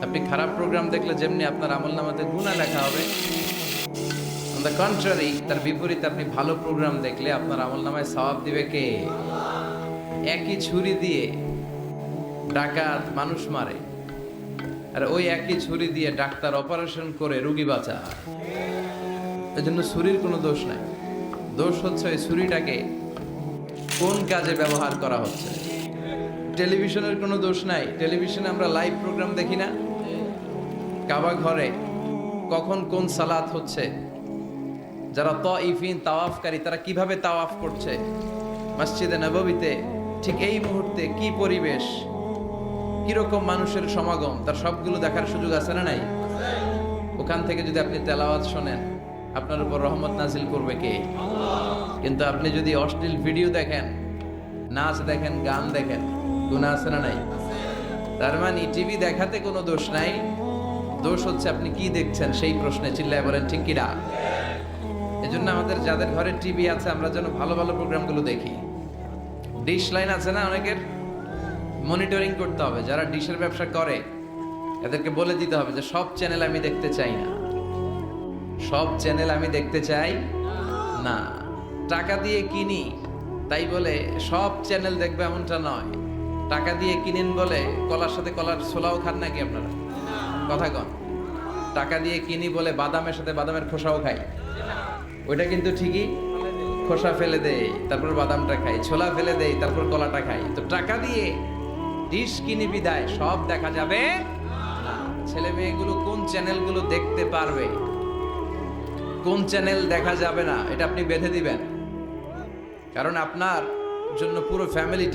আপনি খারাপ প্রোগ্রাম দেখলে যেমনি আপনার আমলনামাতে গুনাহ লেখা হবে, অন দ্য কন্ট্রারি তার বিপরীতে আপনি ভালো প্রোগ্রাম দেখলে আপনার আমলনামায় সওয়াব দিবে কে? একই ছুরি দিয়ে ডাকাত মানুষ মারে, আর ওই একই ছুরি দিয়ে ডাক্তার অপারেশন করে রোগী বাঁচায়। এজন্য ছুরির কোনো দোষ নাই, দোষ হচ্ছে ওই ছুরিটাকে কোন কাজে ব্যবহার করা হচ্ছে। টেলিভিশনের কোনো দোষ নাই, টেলিভিশনে আমরা লাইভ প্রোগ্রাম দেখি না? কাবা ঘরে কখন কোন সালাত হচ্ছে, যারা তাইফিন তাওয়াফকারী তারা কিভাবে তাওয়াফ করছে, মসজিদে নববীতে ঠিক এই মুহূর্তে কি পরিবেশ, কিরকম মানুষের সমাগম, তার সবগুলো দেখার সুযোগ আছে না নাই? ওখান থেকে যদি আপনি তেলাওয়াত শোনেন, আপনার উপর রহমত নাজিল করবে কে? কিন্তু আপনি যদি অশ্লীল ভিডিও দেখেন, নাচ দেখেন, গান দেখেন, গুনাহ আছে না নাই? তার মানে টিভি দেখাতে কোনো দোষ নাই, দোষ হচ্ছে আপনি কি দেখছেন সেই প্রশ্নে। চিল্লায় বলেন ঠিক কিনা? এজন্য আমাদের যাদের ঘরে টিভি আছে আমরা যেন ভালো ভালো প্রোগ্রামগুলো দেখি। ডিশ লাইন আছে না অনেকের, মনিটরিং করতে হবে। যারা ডিশের ব্যবসা করে এদেরকে বলে দিতে হবে যে সব চ্যানেল আমি দেখতে চাই না, সব চ্যানেল আমি দেখতে চাই না। টাকা দিয়ে কিনি তাই বলে সব চ্যানেল দেখবে এমনটা নয়। টাকা দিয়ে কিনেন বলে কলার সাথে কলার ছোলাও খান নাকি আপনারা? কথা কন। টাকা দিয়ে কিনি বলে বাদামের সাথে বাদামের খোসাও খাই, ওইটা কিন্তু ঠিকই খোসা ফেলে দেয়, তারপর বাদামটা খাই, ছোলা ফেলে দেয়, তারপর কলাটা খাই। তো টাকা দিয়ে ডিশ কিনি বিদায় সব দেখা যাবে না। ছেলে মেয়েগুলো কোন চ্যানেলগুলো দেখতে পারবে, কোন চ্যানেল দেখা যাবে না, এটা আপনি বেঁধে দিবেন। কারণ আপনার জন্য পুরো ফ্যামিলির